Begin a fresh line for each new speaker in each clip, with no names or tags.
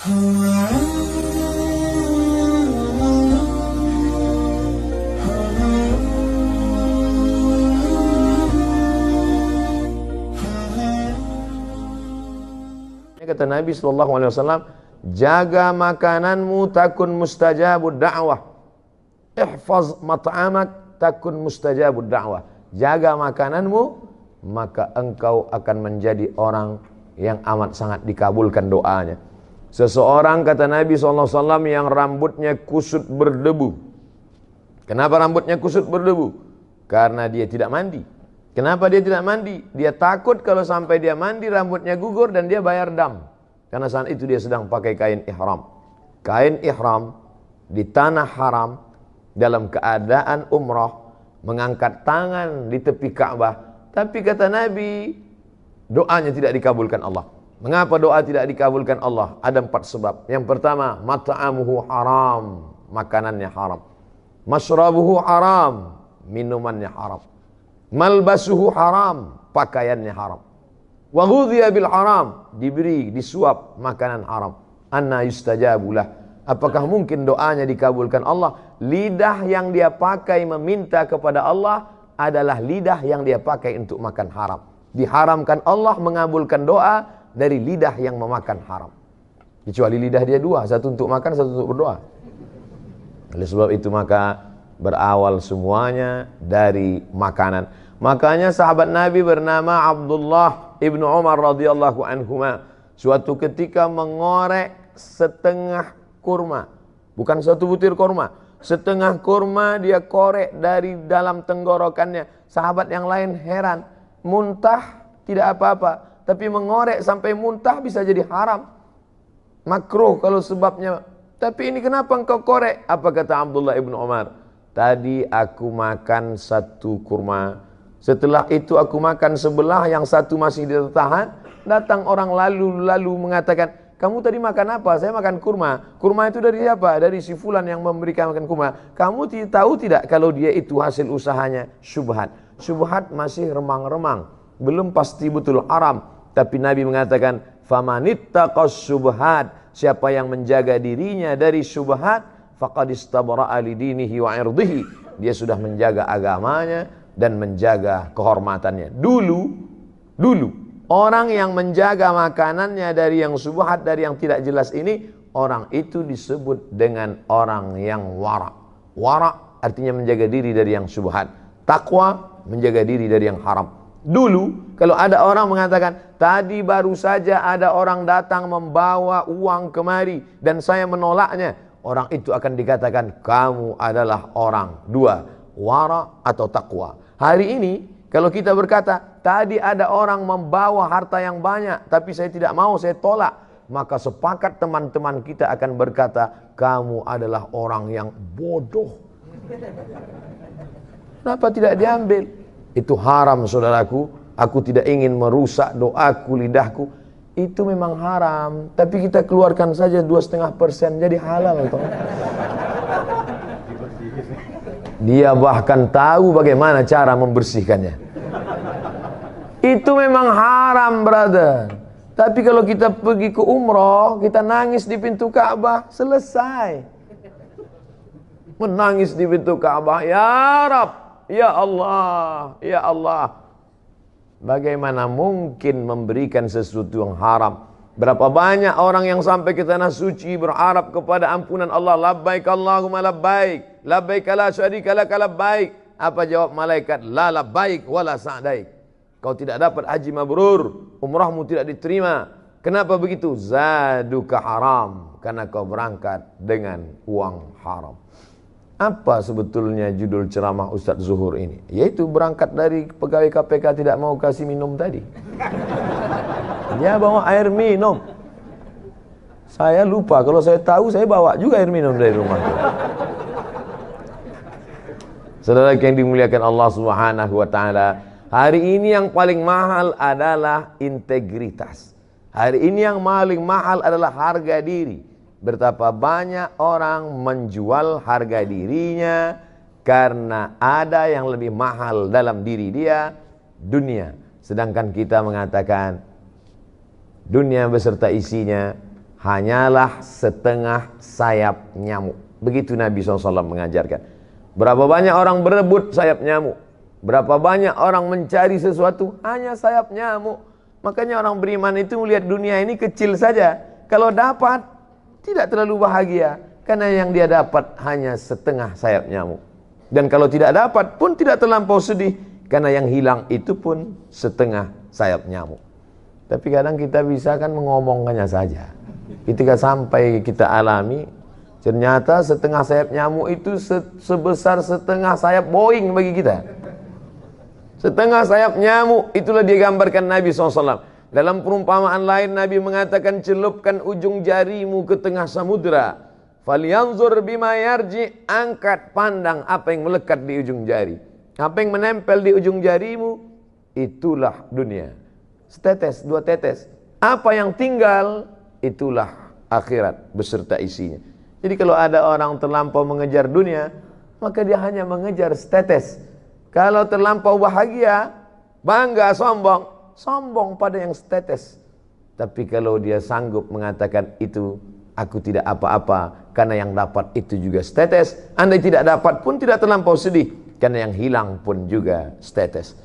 Kata Nabi SAW, jaga makananmu takun mustajabud da'wah. Ihfaz mat'amak takun mustajabud da'wah. Jaga makananmu, maka engkau akan menjadi orang yang amat sangat dikabulkan doanya. Seseorang, kata Nabi SAW, yang rambutnya kusut berdebu. Kenapa rambutnya kusut berdebu? Karena dia tidak mandi. Kenapa dia tidak mandi? Dia takut kalau sampai dia mandi rambutnya gugur dan dia bayar dam. Karena saat itu dia sedang pakai kain ihram. Kain ihram di tanah haram dalam keadaan umrah, mengangkat tangan di tepi Ka'bah. Tapi kata Nabi, doanya tidak dikabulkan Allah. Mengapa doa tidak dikabulkan Allah? Ada 4 sebab. Yang pertama, mat'amuhu haram, makanannya haram. Mashrabuhu haram, minumannya haram. Malbasuhu haram, pakaiannya haram. Wa ghudhiya bil haram, diberi, disuap makanan haram. Anna yustajabulah. Apakah mungkin doanya dikabulkan Allah? Lidah yang dia pakai meminta kepada Allah adalah lidah yang dia pakai untuk makan haram. Diharamkan Allah mengabulkan doa dari lidah yang memakan haram. Kecuali lidah dia 2, satu untuk makan, satu untuk berdoa. Oleh sebab itu maka berawal semuanya dari makanan. Makanya sahabat Nabi bernama Abdullah ibnu Umar radhiyallahu anhuma suatu ketika mengorek setengah kurma, bukan satu butir kurma, setengah kurma dia korek dari dalam tenggorokannya. Sahabat yang lain heran, muntah tidak apa-apa, tapi mengorek sampai muntah bisa jadi haram, makruh kalau sebabnya. Tapi ini kenapa engkau korek? Apa kata Abdullah ibnu Umar? Tadi aku makan satu kurma, setelah itu aku makan sebelah, yang satu masih tertahan. Datang orang lalu mengatakan, kamu tadi makan apa? Saya makan kurma. Kurma itu dari siapa? Dari si fulan yang memberikan makan kurma. Kamu tahu tidak kalau dia itu hasil usahanya syubhat? Syubhat masih remang-remang, belum pasti betul haram. Tapi Nabi mengatakan, famanittaqas syubhat, siapa yang menjaga dirinya dari syubhat, faqad istabra'a lidinihi wa 'irdihi, dia sudah menjaga agamanya dan menjaga kehormatannya. Dulu orang yang menjaga makanannya dari yang syubhat, dari yang tidak jelas ini, orang itu disebut dengan orang yang wara'. Wara' artinya menjaga diri dari yang syubhat. Taqwa menjaga diri dari yang haram. Dulu kalau ada orang mengatakan, tadi baru saja ada orang datang membawa uang kemari dan saya menolaknya, orang itu akan dikatakan kamu adalah orang 2, wara atau takwa. Hari ini kalau kita berkata tadi ada orang membawa harta yang banyak tapi saya tidak mau, saya tolak, maka sepakat teman-teman kita akan berkata kamu adalah orang yang bodoh. Kenapa tidak diambil? Itu haram saudaraku. Aku tidak ingin merusak doaku, lidahku. Itu memang haram, tapi kita keluarkan saja 2,5% jadi halal toh. Dia bahkan tahu bagaimana cara membersihkannya. Itu memang haram, brother. Tapi kalau kita pergi ke umroh, kita nangis di pintu Ka'bah, selesai. Menangis di pintu Ka'bah, ya Rab, ya Allah, ya Allah. Bagaimana mungkin memberikan sesuatu yang haram? Berapa banyak orang yang sampai ke tanah suci berharap kepada ampunan Allah, labbaik Allahumma labbaik, labbaik la syarika lak labbaik. Apa jawab malaikat? La labbaik wala sa'daik. Kau tidak dapat haji mabrur, umrahmu tidak diterima. Kenapa begitu? Zaduka haram, karena kau berangkat dengan uang haram. Apa sebetulnya judul ceramah Ustadz Zuhur ini? Yaitu berangkat dari pegawai KPK tidak mau kasih minum tadi. Dia bawa air minum. Saya lupa, kalau saya tahu saya bawa juga air minum dari rumah. Saudara yang dimuliakan Allah Subhanahu wa taala, hari ini yang paling mahal adalah integritas. Hari ini yang paling mahal adalah harga diri. Betapa banyak orang menjual harga dirinya karena ada yang lebih mahal dalam diri dia, dunia. Sedangkan kita mengatakan dunia beserta isinya hanyalah setengah sayap nyamuk. Begitu Nabi SAW mengajarkan. Berapa banyak orang berebut sayap nyamuk, berapa banyak orang mencari sesuatu, hanya sayap nyamuk. Makanya orang beriman itu melihat dunia ini kecil saja. Kalau dapat, tidak terlalu bahagia, karena yang dia dapat hanya setengah sayap nyamuk. Dan kalau tidak dapat pun tidak terlampau sedih, karena yang hilang itu pun setengah sayap nyamuk. Tapi kadang kita bisa kan mengomongkannya saja. Ketika sampai kita alami, ternyata setengah sayap nyamuk itu sebesar setengah sayap Boeing bagi kita. Setengah sayap nyamuk, itulah digambarkan Nabi SAW. Dalam perumpamaan lain Nabi mengatakan, celupkan ujung jarimu ke tengah samudra, falyanzur bima yarji, angkat pandang apa yang melekat di ujung jari. Apa yang menempel di ujung jarimu, itulah dunia. Setetes, dua tetes. Apa yang tinggal, itulah akhirat beserta isinya. Jadi kalau ada orang terlampau mengejar dunia, maka dia hanya mengejar setetes. Kalau terlampau bahagia, bangga, sombong pada yang setetes. Tapi kalau dia sanggup mengatakan itu, aku tidak apa-apa, karena yang dapat itu juga setetes. Andai tidak dapat pun tidak terlampau sedih, karena yang hilang pun juga setetes.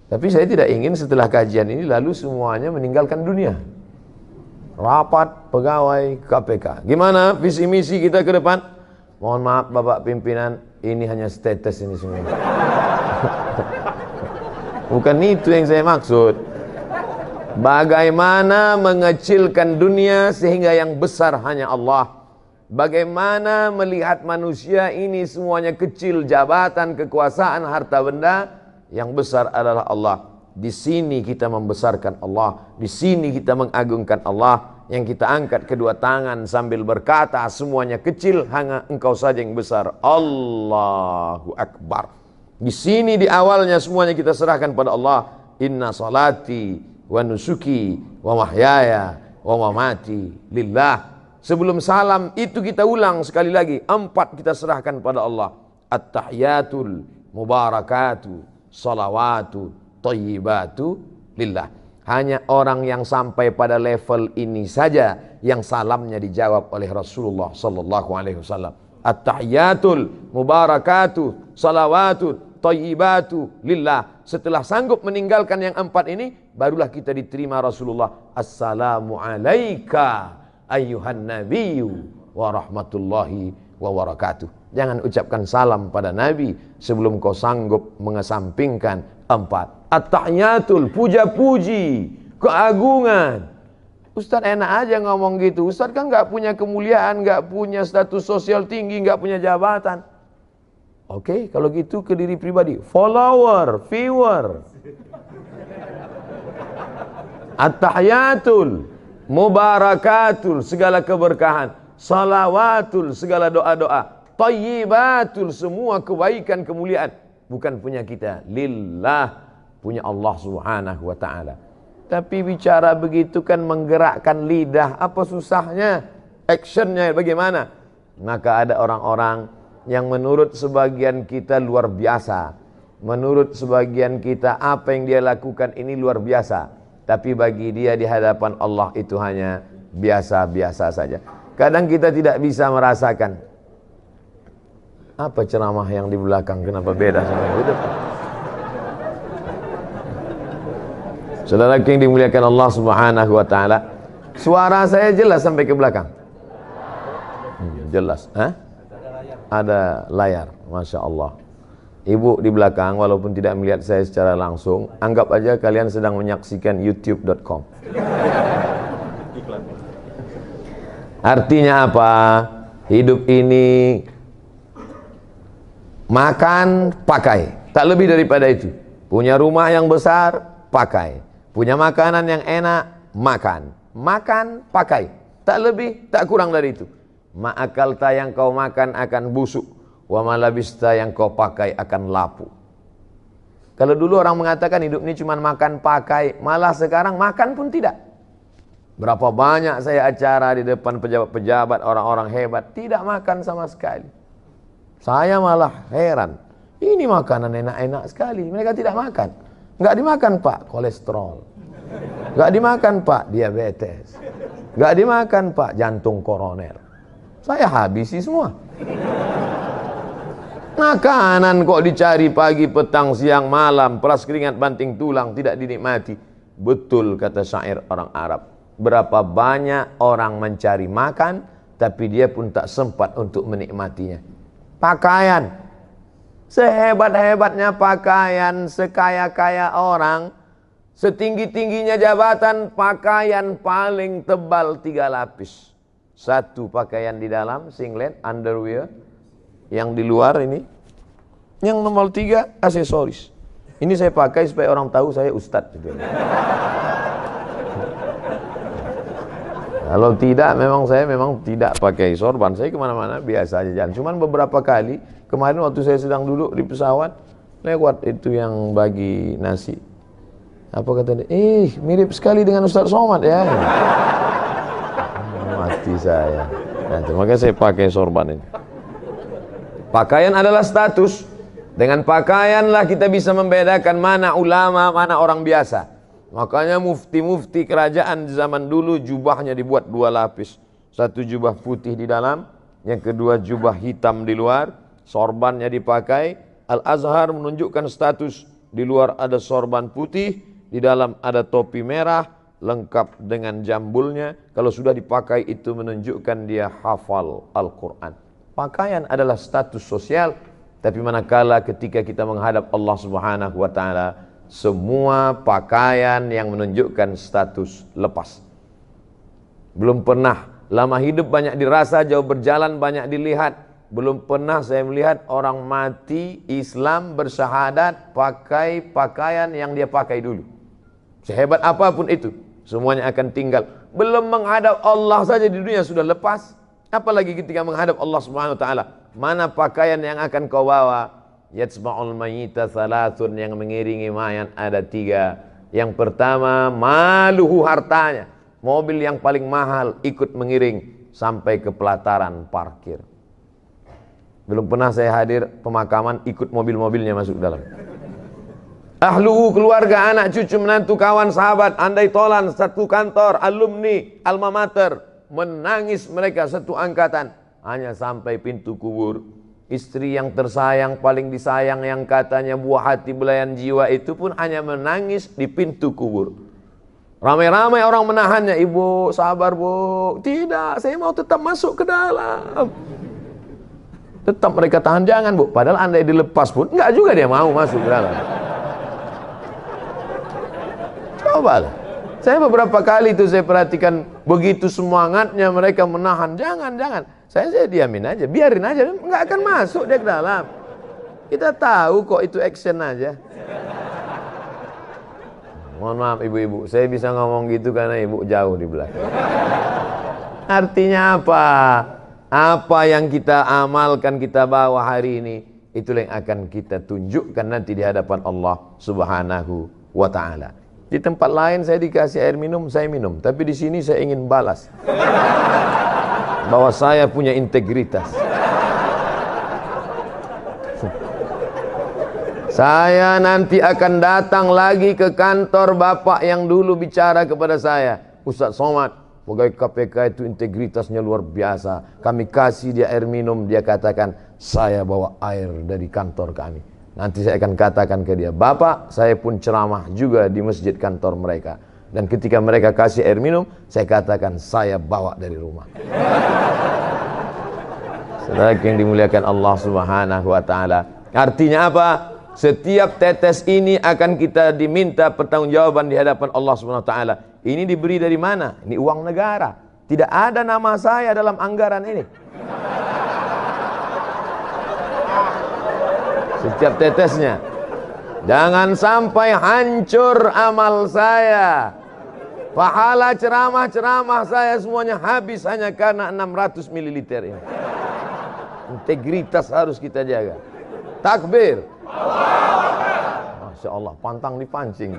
Tapi saya tidak ingin setelah kajian ini lalu semuanya meninggalkan dunia. Rapat pegawai KPK. Gimana visi misi kita ke depan? Mohon maaf Bapak pimpinan, ini hanya status ini semua. Bukan itu yang saya maksud. Bagaimana mengecilkan dunia sehingga yang besar hanya Allah. Bagaimana melihat manusia ini semuanya kecil, jabatan, kekuasaan, harta benda, yang besar adalah Allah. Di sini kita membesarkan Allah, di sini kita mengagungkan Allah. Yang kita angkat kedua tangan sambil berkata, semuanya kecil, hanya Engkau saja yang besar. Allahu Akbar. Di sini di awalnya semuanya kita serahkan pada Allah. Inna salati wa nusuki wa mahyaya wa mamati lillah. Sebelum salam itu kita ulang sekali lagi, 4 kita serahkan pada Allah. At-tahiyatul mubarakatu salawatu thayyibatu lillah. Hanya orang yang sampai pada level ini saja yang salamnya dijawab oleh Rasulullah sallallahu alaihi wasallam. At-tahiyatul mubarakatu salawatu thayyibatu lillah. Setelah sanggup meninggalkan yang 4 ini, barulah kita diterima Rasulullah. Assalamu alayka ayyuhan nabiyyu wa rahmatullahi wa barakatuh. Jangan ucapkan salam pada Nabi sebelum kau sanggup mengesampingkan 4. At-tahiyatul, puja-puji, keagungan. Ustaz enak aja ngomong gitu. Ustaz kan gak punya kemuliaan, gak punya status sosial tinggi, gak punya jabatan. Oke, kalau gitu ke diri pribadi, follower, viewer. At-tahiyatul mubarakatul, segala keberkahan. Salawatul, segala doa-doa. Thayyibatul, semua kebaikan, kemuliaan. Bukan punya kita, lillah, punya Allah subhanahu wa ta'ala. Tapi bicara begitu kan menggerakkan lidah. Apa susahnya? Actionnya bagaimana? Maka ada orang-orang yang menurut sebagian kita luar biasa. Menurut sebagian kita apa yang dia lakukan ini luar biasa. Tapi bagi dia di hadapan Allah itu hanya biasa-biasa saja. Kadang kita tidak bisa merasakan. Apa ceramah yang di belakang? Kenapa beda sama yang di depan? Saudara yang dimuliakan Allah subhanahu wa ta'ala, suara saya jelas sampai ke belakang? Jelas. Ada layar. Masya Allah. Ibu di belakang walaupun tidak melihat saya secara langsung, anggap aja kalian sedang menyaksikan youtube.com. Artinya apa? Hidup ini makan, pakai, tak lebih daripada itu. Punya rumah yang besar, pakai. Punya makanan yang enak, makan. Makan, pakai, tak lebih, tak kurang dari itu. Ma'akalta, yang kau makan akan busuk. Wa malabista, yang kau pakai akan lapu. Kalau dulu orang mengatakan hidup ini cuma makan, pakai, malah sekarang makan pun tidak. Berapa banyak saya acara di depan pejabat-pejabat, orang-orang hebat, tidak makan sama sekali. Saya malah heran, ini makanan enak-enak sekali, mereka tidak makan. Enggak dimakan Pak, kolesterol. Enggak dimakan Pak, diabetes. Nggak dimakan Pak, jantung koroner. Saya habisi semua. Makanan kok dicari pagi, petang, siang, malam, peras keringat, banting tulang, tidak dinikmati. Betul kata syair orang Arab. Berapa banyak orang mencari makan, tapi dia pun tak sempat untuk menikmatinya. Pakaian, sehebat-hebatnya pakaian, sekaya-kaya orang, setinggi-tingginya jabatan, pakaian paling tebal 3 lapis. Satu pakaian di dalam, singlet, underwear. Yang di luar ini. Yang nomor 3, aksesoris. Ini saya pakai supaya orang tahu saya ustadz. Kalau tidak, saya memang tidak pakai sorban. Saya kemana-mana biasa aja jalan. Cuman beberapa kali, kemarin waktu saya sedang duduk di pesawat, lewat itu yang bagi nasi. Apa kata dia? Mirip sekali dengan Ustadz Somad ya. Mati saya. Nah, makanya saya pakai sorban ini. Pakaian adalah status. Dengan pakaianlah kita bisa membedakan mana ulama, mana orang biasa. Makanya mufti-mufti kerajaan di zaman dulu jubahnya dibuat 2 lapis. Satu jubah putih di dalam, yang kedua jubah hitam di luar. Sorbannya dipakai. Al-Azhar menunjukkan status. Di luar ada sorban putih, di dalam ada topi merah, lengkap dengan jambulnya. Kalau sudah dipakai itu menunjukkan dia hafal Al-Quran. Pakaian adalah status sosial, tapi manakala ketika kita menghadap Allah Subhanahu wa taala, semua pakaian yang menunjukkan status lepas. Belum pernah lama hidup banyak dirasa, jauh berjalan banyak dilihat. Belum pernah saya melihat orang mati Islam bersyahadat pakai pakaian yang dia pakai dulu. Sehebat apapun itu, semuanya akan tinggal. Belum menghadap Allah saja di dunia sudah lepas. Apalagi ketika menghadap Allah Subhanahu wa taala. Mana pakaian yang akan kau bawa? Yatsma'ul mayyita thalathun, yang mengiringi mayat ada 3. Yang pertama, maluhu, hartanya. Mobil yang paling mahal ikut mengiring sampai ke pelataran parkir. Belum pernah saya hadir pemakaman ikut mobil-mobilnya masuk dalam. Ahluhu, keluarga, anak, cucu, menantu, kawan, sahabat, andai tolan, satu kantor, alumni, alma mater. Menangis mereka satu angkatan hanya sampai pintu kubur. Istri yang tersayang, paling disayang, yang katanya buah hati belayan jiwa, itu pun hanya menangis di pintu kubur. Ramai-ramai orang menahannya. Ibu sabar bu. Tidak, saya mau tetap masuk ke dalam. Tetap mereka tahan, jangan bu. Padahal andai dilepas pun enggak juga dia mau masuk ke dalam. Cobalah. Saya beberapa kali itu saya perhatikan, begitu semangatnya mereka menahan. Jangan. Saya diamin aja, biarin aja, nggak akan masuk dia ke dalam. Kita tahu kok itu action aja. Mohon maaf ibu-ibu, saya bisa ngomong gitu karena ibu jauh di belakang. Artinya apa? Apa yang kita amalkan, kita bawa hari ini, itulah yang akan kita tunjukkan nanti di hadapan Allah Subhanahu wa ta'ala. Di tempat lain saya dikasih air minum, saya minum. Tapi di sini saya ingin balas bahwa saya punya integritas. Saya nanti akan datang lagi ke kantor bapak yang dulu bicara kepada saya. Ustadz Somad, pegawai KPK itu integritasnya luar biasa. Kami kasih dia air minum, dia katakan, saya bawa air dari kantor kami. Nanti saya akan katakan ke dia, Bapak, saya pun ceramah juga di masjid kantor mereka. Dan ketika mereka kasih air minum, saya katakan, saya bawa dari rumah. Saudara yang dimuliakan Allah Subhanahu wa ta'ala. Artinya apa? Setiap tetes ini akan kita diminta pertanggungjawaban di hadapan Allah Subhanahu wa ta'ala. Ini diberi dari mana? Ini uang negara. Tidak ada nama saya dalam anggaran ini. Setiap tetesnya. Jangan sampai hancur amal saya. Pahala ceramah-ceramah saya semuanya habis hanya karena 600 ml ini. Integritas harus kita jaga. Takbir. Masya Allah, pantang dipancing.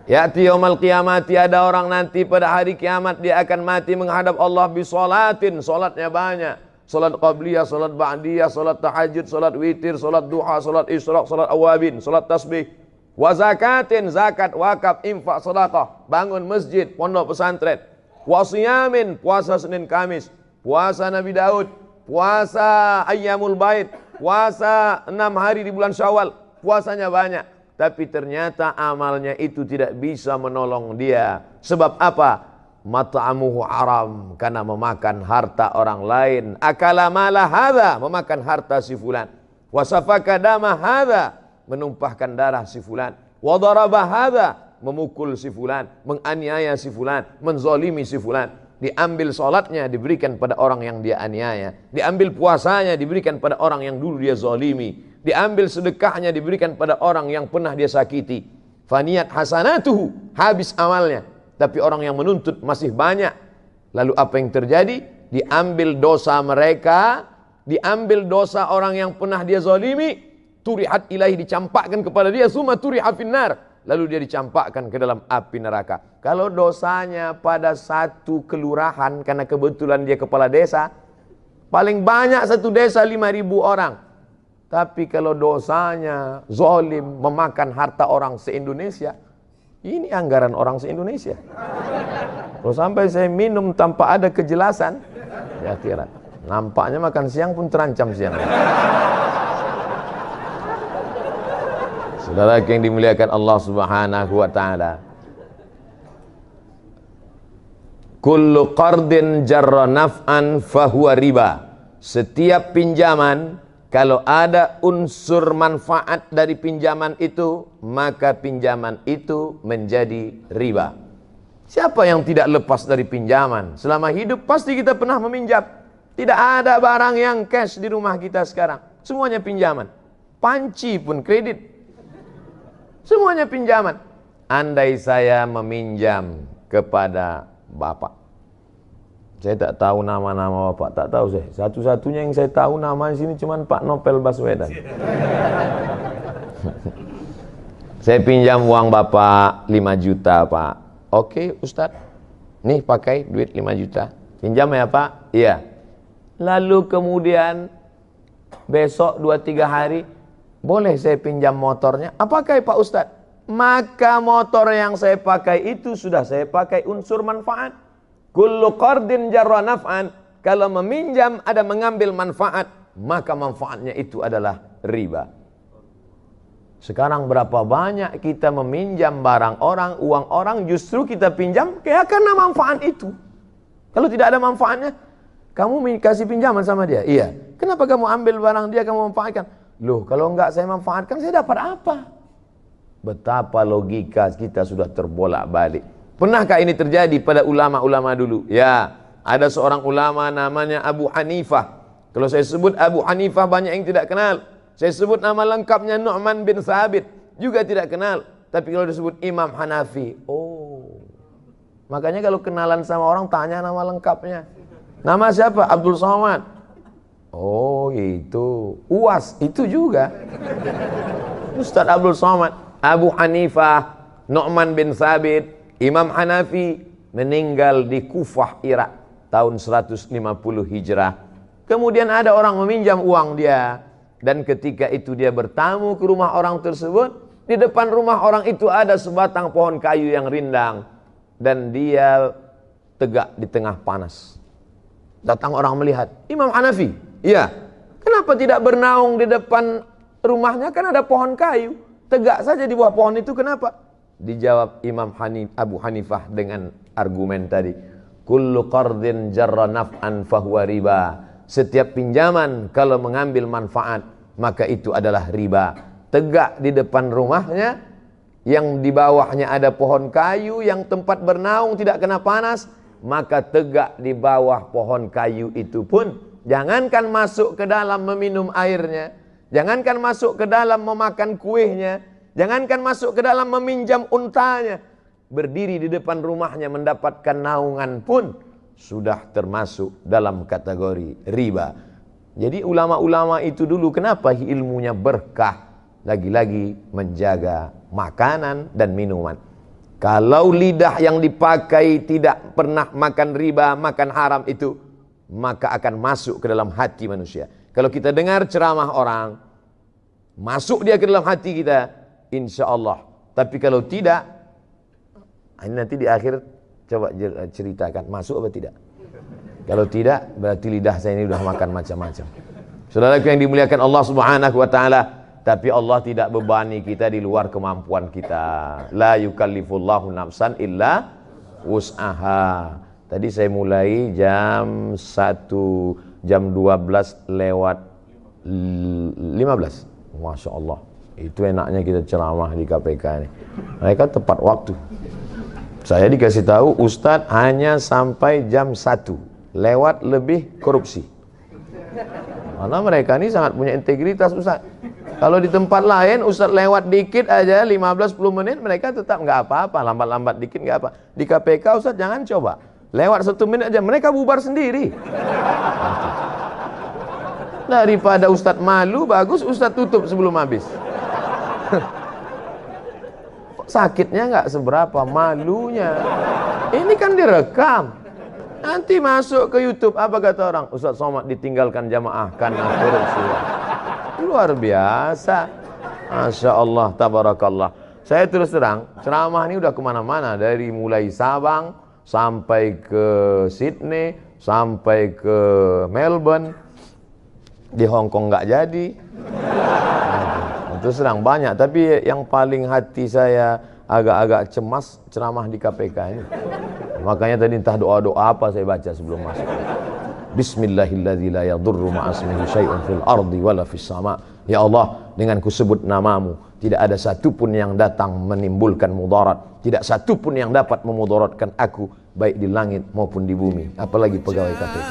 Ya'ti yaumal qiyamati, ada orang nanti pada hari kiamat dia akan mati menghadap Allah bisolatin, solatnya banyak. Salat qabliyah, salat ba'diyah, salat tahajud, salat witir, salat duha, salat isyraq, salat awabin, salat tasbih. wa zakatin, zakat, wakaf, infak, sedekah, bangun masjid, pondok pesantren, wa siyamin, puasa Senin Kamis, puasa Nabi Daud, puasa Ayyamul Bait, puasa 6 hari di bulan Syawal, puasanya banyak, tapi ternyata amalnya itu tidak bisa menolong dia. Sebab apa? Mat'amuhu haram, karena memakan harta orang lain. Akala mala hadza, memakan harta si fulan. Wa safaka dama hadza, menumpahkan darah si fulan. Wa daraba hadza, memukul si fulan, menganiaya si fulan, menzalimi si fulan. Diambil salatnya diberikan pada orang yang dia aniaya, diambil puasanya diberikan pada orang yang dulu dia zalimi, diambil sedekahnya diberikan pada orang yang pernah dia sakiti. Faniyat hasanatuhu, habis amalnya, tapi orang yang menuntut masih banyak. Lalu apa yang terjadi? Diambil dosa mereka, diambil dosa orang yang pernah dia zalimi, turihat ilahi, dicampakkan kepada dia, summa turiha finnar, lalu dia dicampakkan ke dalam api neraka. Kalau dosanya pada satu kelurahan, karena kebetulan dia kepala desa, paling banyak satu desa 5.000 orang. Tapi kalau dosanya zalim, memakan harta orang se-Indonesia, ini anggaran orang se-Indonesia. Kalau sampai saya minum tanpa ada kejelasan, ya kira nampaknya makan siang pun terancam siang. Saudara yang dimuliakan Allah Subhanahu wa taala, kullu qardin jarra naf'an fahuwa riba. Setiap pinjaman kalau ada unsur manfaat dari pinjaman itu, maka pinjaman itu menjadi riba. Siapa yang tidak lepas dari pinjaman? Selama hidup pasti kita pernah meminjam. Tidak ada barang yang cash di rumah kita sekarang, semuanya pinjaman. Panci pun kredit, semuanya pinjaman. Andai saya meminjam kepada Bapak, saya tak tahu nama-nama Bapak, tak tahu saya. Satu-satunya yang saya tahu nama di sini cuma Pak Novel Baswedan. Saya pinjam uang Bapak 5 juta, Pak. Oke, Ustadz. Nih pakai duit 5 juta. Pinjam ya, Pak? Iya. Lalu kemudian besok 2-3 hari, boleh saya pinjam motornya? Apakah Pak Ustadz? Maka motor yang saya pakai itu sudah saya pakai unsur manfaat. Kullu qardin jarra naf'an, kalau meminjam ada mengambil manfaat, maka manfaatnya itu adalah riba. Sekarang berapa banyak kita meminjam barang orang, uang orang, justru kita pinjam kayak karena manfaat itu. Kalau tidak ada manfaatnya, kamu kasih pinjaman sama dia, iya. Kenapa kamu ambil barang dia, kamu manfaatkan? Loh, kalau enggak saya manfaatkan, saya dapat apa? Betapa logika kita sudah terbolak-balik. Pernahkah ini terjadi pada ulama-ulama dulu? Ya, ada seorang ulama namanya Abu Hanifah. Kalau saya sebut Abu Hanifah banyak yang tidak kenal. Saya sebut nama lengkapnya Nu'man bin Thabit, juga tidak kenal. Tapi kalau disebut Imam Hanafi, oh. Makanya kalau kenalan sama orang tanya nama lengkapnya. Nama siapa? Abdul Somad. Oh, itu. UAS, itu juga. Ustaz Abdul Somad. Abu Hanifah, Nu'man bin Thabit, Imam Hanafi meninggal di Kufah, Irak tahun 150 Hijrah. Kemudian ada orang meminjam uang dia, dan ketika itu dia bertamu ke rumah orang tersebut. Di depan rumah orang itu ada sebatang pohon kayu yang rindang, dan dia tegak di tengah panas. Datang orang melihat, Imam Hanafi, iya, kenapa tidak bernaung di depan rumahnya, kan ada pohon kayu, tegak saja di bawah pohon itu, kenapa? Dijawab Abu Hanifah dengan argumen tadi, kullu qardin jarra naf'an fahuwa riba. Setiap pinjaman kalau mengambil manfaat, maka itu adalah riba. Tegak di depan rumahnya, yang di bawahnya ada pohon kayu, yang tempat bernaung tidak kena panas, maka tegak di bawah pohon kayu itu pun, jangankan masuk ke dalam meminum airnya, jangankan masuk ke dalam memakan kuihnya, jangankan masuk ke dalam meminjam untanya, berdiri di depan rumahnya mendapatkan naungan pun sudah termasuk dalam kategori riba. Jadi ulama-ulama itu dulu kenapa ilmunya berkah? Lagi-lagi menjaga makanan dan minuman. Kalau lidah yang dipakai tidak pernah makan riba, makan haram itu, maka akan masuk ke dalam hati manusia. Kalau kita dengar ceramah orang, masuk dia ke dalam hati kita, insya Allah. Tapi kalau tidak, ini nanti di akhir coba ceritakan masuk apa tidak. Kalau tidak, berarti lidah saya ini sudah makan macam-macam. Saudaraku yang dimuliakan Allah Subhanahu wa taala, tapi Allah tidak bebani kita di luar kemampuan kita. La yukallifullahu nafsan illa wus'aha. Tadi saya mulai jam 1, jam 12 lewat 15. Masya Allah. Itu enaknya kita ceramah di KPK ini. Mereka tepat waktu. Saya dikasih tahu Ustadz hanya sampai jam 1 lewat lebih korupsi. Karena mereka ini sangat punya integritas Ustadz. Kalau di tempat lain Ustadz lewat dikit aja 15-10 menit mereka tetap nggak apa-apa, lambat-lambat dikit nggak apa. Di KPK Ustadz jangan coba. Lewat 1 menit aja mereka bubar sendiri. Daripada Ustadz malu, bagus Ustadz tutup sebelum habis. Sakitnya nggak seberapa, malunya. Ini kan direkam. Nanti masuk ke YouTube, apa kata orang? Ustadz Somad ditinggalkan jamaah karena korupsi. Luar biasa. Masya Allah, tabarakallah. Saya terus terang, ceramah ini udah kemana-mana. Dari mulai Sabang, sampai ke Sydney, sampai ke Melbourne. Di Hong Kong nggak jadi. Terus terang banyak, tapi yang paling hati saya agak-agak cemas ceramah di KPK ini. Makanya tadi entah doa-doa apa saya baca sebelum masuk. Bismillahilladzi la yadurru ma'asmihi syai'un fil ardi wala fis sama'. Ya Allah, dengan kusebut namamu, tidak ada satupun yang datang menimbulkan mudarat, tidak satupun yang dapat memudaratkan aku, baik di langit maupun di bumi, apalagi pegawai KPK.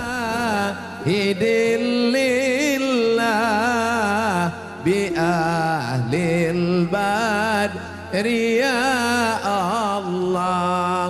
Bi ahlil badri ya Allah.